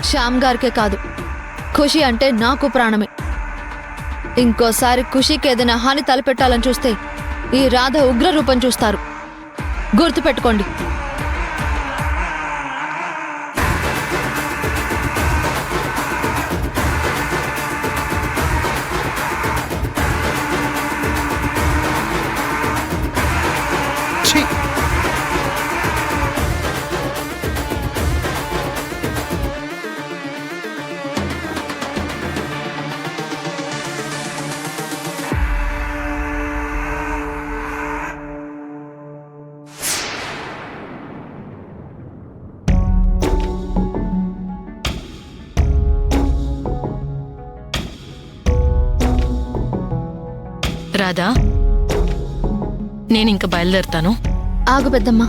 శ్యామ్ గారికే కాదు, ఖుషి అంటే నాకు ప్రాణమే. ఇంకోసారి ఖుషికి ఏదైనా హాని తలపెట్టాలని చూస్తే ఈ రాధ ఉగ్ర రూపం చూస్తారు. గుర్తుపెట్టుకోండి. ఛీ! రాధా, నేనింక బయలుదేరుతాను. ఆగు పెద్దమ్మా,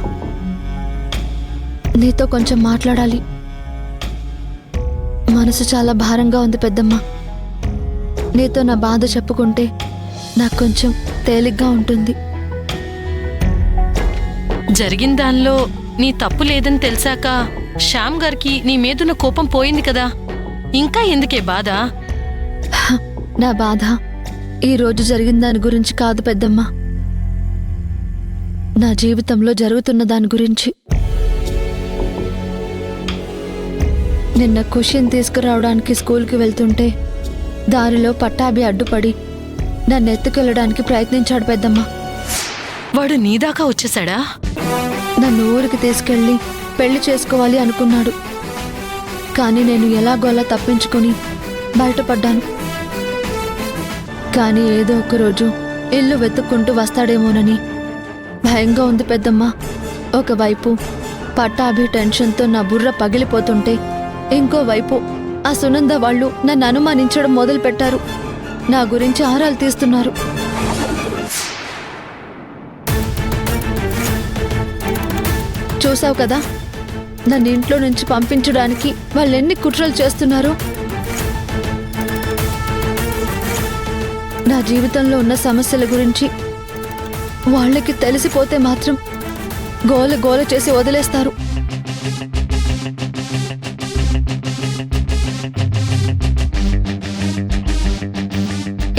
నీతో కొంచెం మాట్లాడాలి. మనసు చాలా భారంగా ఉంది పెద్దమ్మా. నీతో నా బాధ చెప్పుకుంటే నాకు కొంచెం తేలిగ్గా ఉంటుంది. జరిగిన దానిలో నీ తప్పు లేదని తెలిసాక శ్యామ్ గారికి నీ మీదున్న కోపం పోయింది కదా, ఇంకా ఎందుకే బాధ? నా బాధ ఈ రోజు జరిగిన దాని గురించి కాదు పెద్దమ్మా, నా జీవితంలో జరుగుతున్న దాని గురించి. నిన్న ఖుషిని తీసుకురావడానికి స్కూల్కి వెళ్తుంటే దారిలో పట్టాభి అడ్డుపడి నన్ను ఎత్తుకెళ్ళడానికి ప్రయత్నించాడు పెద్దమ్మా. వాడు నీదాకా వచ్చేసాడా? నన్ను ఊరికి తీసుకెళ్ళి పెళ్లి చేసుకోవాలి అనుకున్నాడు. కానీ నేను ఎలాగోలా తప్పించుకొని బయటపడ్డాను. కానీ ఏదో ఒక రోజు ఇల్లు వెతుక్కుంటూ వస్తాడేమోనని భయంగా ఉంది పెద్దమ్మా. ఒకవైపు పట్టాభి టెన్షన్తో నా బుర్ర పగిలిపోతుంటే, ఇంకోవైపు ఆ సునంద వాళ్ళు నన్ను అనుమానించడం మొదలుపెట్టారు. నా గురించి ఆరాలు తీస్తున్నారు. చూసావు కదా, నన్ను ఇంట్లో నుంచి పంపించడానికి వాళ్ళెన్ని కుట్రలు చేస్తున్నారో. నా జీవితంలో ఉన్న సమస్యల గురించి వాళ్ళకి తెలిసిపోతే మాత్రం గోల గోల చేసి వదిలేస్తారు.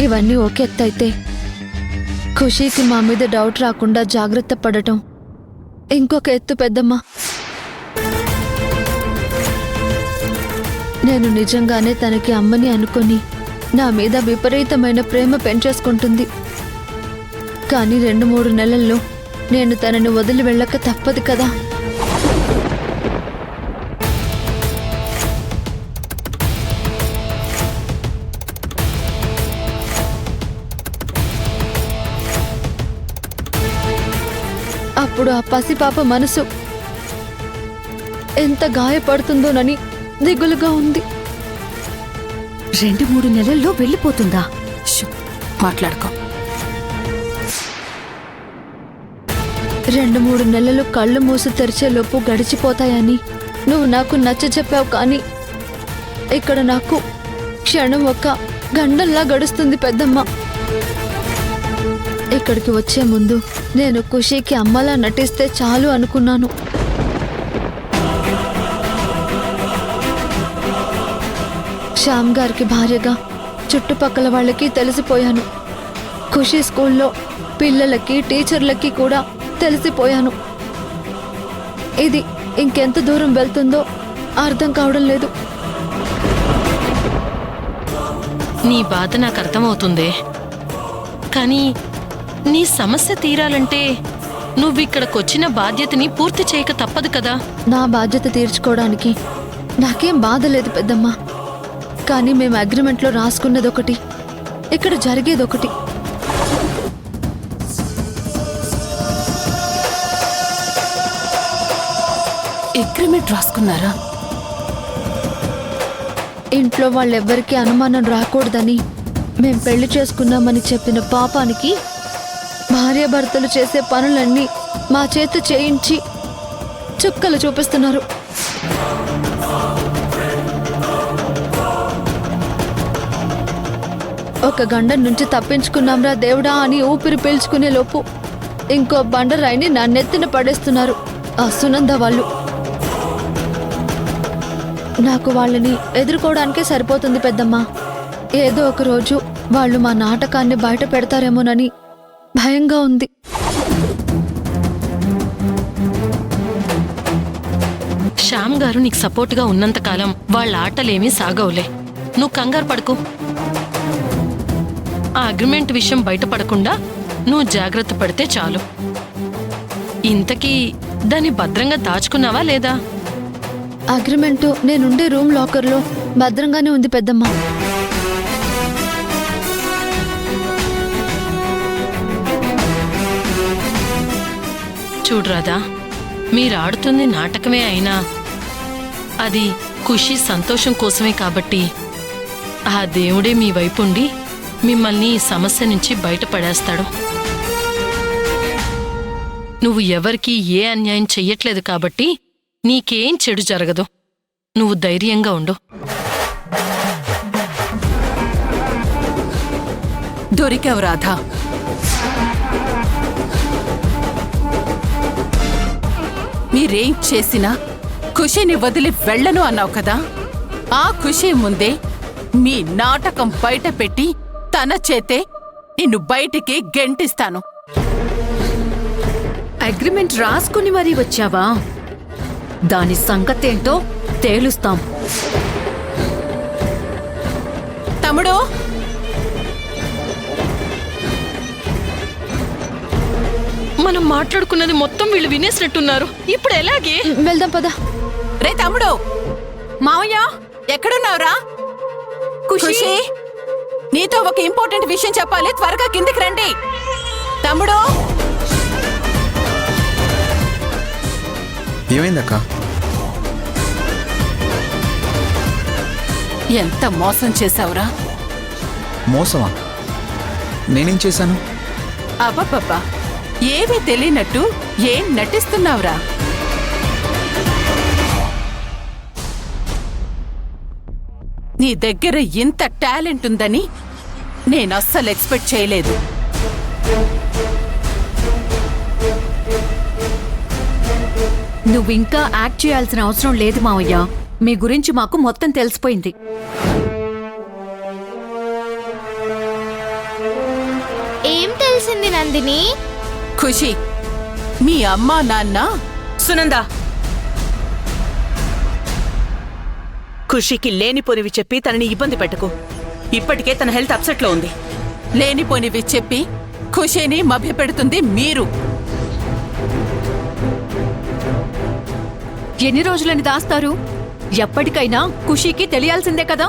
ఇవన్నీ ఒక ఎత్తైతే, ఖుషీకి మా మీద డౌట్ రాకుండా జాగ్రత్త పడటం ఇంకొక ఎత్తు పెద్దమ్మా. నేను నిజంగానే తనకి అమ్మని అనుకొని నా మీద విపరీతమైన ప్రేమ పెంచేసుకుంటుంది. కానీ 2-3 నెలల్లో నేను తనని వదిలి వెళ్ళక తప్పదు కదా. అప్పుడు ఆ పసిపాప మనసు ఎంత గాయపడుతుందోనని దిగులుగా ఉంది. 2-3 నెలల్లో వెళ్ళిపోతుందా? మాట్లాడుకో. 2-3 నెలలు కళ్ళు మూసి తెరిచేలోపు గడిచిపోతాయని నువ్వు నాకు నచ్చ చెప్పావు. కానీ ఇక్కడ నాకు క్షణం ఒక గండంలా గడుస్తుంది పెద్దమ్మ. ఇక్కడికి వచ్చే ముందు నేను ఖుషీకి అమ్మలా నటిస్తే చాలు అనుకున్నాను. శ్యామ్ గారికి భార్యగా చుట్టుపక్కల వాళ్ళకి తెలిసిపోయాను. ఖుషీ స్కూల్లో పిల్లలకి టీచర్లకి కూడా తెలిసిపోయాను. ఇది ఇంకెంత దూరం వెళ్తుందో అర్థం కావడం లేదు. నీ బాధ నాకు అర్థమవుతుందే, కానీ నీ సమస్య తీరాలంటే నువ్విక్కడికొచ్చిన బాధ్యతని పూర్తి చేయక తప్పదు కదా. నా బాధ్యత తీర్చుకోవడానికి నాకేం బాధ లేదు పెద్దమ్మా. కానీ మేము అగ్రిమెంట్లో రాసుకున్నదొకటి, ఇక్కడ జరిగేదొకటి. అగ్రిమెంట్ రాసుకున్నారా? ఇంట్లో వాళ్ళెవ్వరికీ అనుమానం రాకూడదని మేం పెళ్లి చేసుకున్నామని చెప్పిన పాపానికి భార్యాభర్తలు చేసే పనులన్నీ మా చేత చేయించి చుక్కలు చూపిస్తున్నారు. ఒక గండం నుంచి తప్పించుకున్నాంరా దేవుడా అని ఊపిరి పీల్చుకునే లోపు ఇంకో బండరాయిని నా నెత్తిన పడేస్తున్నారు ఆ సునంద వాళ్ళు. నాకు వాళ్ళని ఎదుర్కోవడానికే సరిపోతుంది పెద్దమ్మ. ఏదో ఒక రోజు వాళ్ళు మా నాటకాన్ని బయట పెడతారేమోనని భయంగా ఉంది. శ్యామ్ గారు నీకు సపోర్ట్గా ఉన్నంతకాలం వాళ్ళ ఆటలేమీ సాగవులే. నువ్వు కంగారు పడుకో. ఆ అగ్రిమెంట్ విషయం బయటపడకుండా నువ్వు జాగ్రత్త పడితే చాలు. ఇంతకీ దాన్ని భద్రంగా దాచుకున్నావా లేదా? అగ్రిమెంటు నేనుండే రూమ్ లాకర్లో భద్రంగానే ఉంది పెద్దమ్మ. చూడరాదా, మీరాడుతుంది నాటకమే అయినా అది ఖుషి సంతోషం కోసమే కాబట్టి ఆ దేవుడే మీ వైపుండి మిమ్మల్ని ఈ సమస్య నుంచి బయటపడేస్తాడు. నువ్వు ఎవరికీ ఏ అన్యాయం చెయ్యట్లేదు కాబట్టి నీకేం చెడు జరగదు. నువ్వు ధైర్యంగా ఉండు. దొరికావు రాధా. మీరేం చేసినా ఖుషిని వదిలి వెళ్ళను అన్నావు కదా, ఆ ఖుషి ముందే మీ నాటకం బయట పెట్టి తన చేతే నిన్ను బయటికి గెంటిస్తాను. అగ్రిమెంట్ రాసుకుని మరీ వచ్చావా? దాని సంగతేంటో తేలుస్తాం. తమ్ముడు, మనం మాట్లాడుకున్నది మొత్తం వీళ్ళు వినేసినట్టున్నారు. ఇప్పుడు ఎలాగే? వెళ్దాం పద. రే తమ్ముడు, మావయ్య ఎక్కడున్నావురా? ఖుషి, నీతో ఒక ఇంపార్టెంట్ విషయం చెప్పాలి, త్వరగా కిందికి రండి. తమ్ముడు, ఏమైందక్క? ఎంత మోసం చేశావురా? మోసమా? నేనేం చేశాను? అబ్బబ్బబ్బా, ఏమీ తెలియనట్టు ఏం నటిస్తున్నావురా? నీ దగ్గర ఇంత టాలెంట్ ఉందని నేను అస్సలు ఎక్స్పెక్ట్ చేయలేదు. నువ్వింకా యాక్ట్ చేయాల్సిన అవసరం లేదు మావయ్య. మీ గురించి మాకు మొత్తం తెలిసిపోయింది. ఏం తెలిసింది నందిని? ఖుషి, మీ అమ్మా నాన్న సునంద, ఖుషికి లేనిపోనివి చెప్పి తనని ఇబ్బంది పెట్టకు. ఇప్పటికే తన హెల్త్ అప్సెట్లో ఉంది. లేనిపోనివి చెప్పి ఖుషిని మభ్యపెడుతుంది మీరు. ఎన్ని రోజులని దాస్తారు? ఎప్పటికైనా ఖుషీకి తెలియాల్సిందే కదా.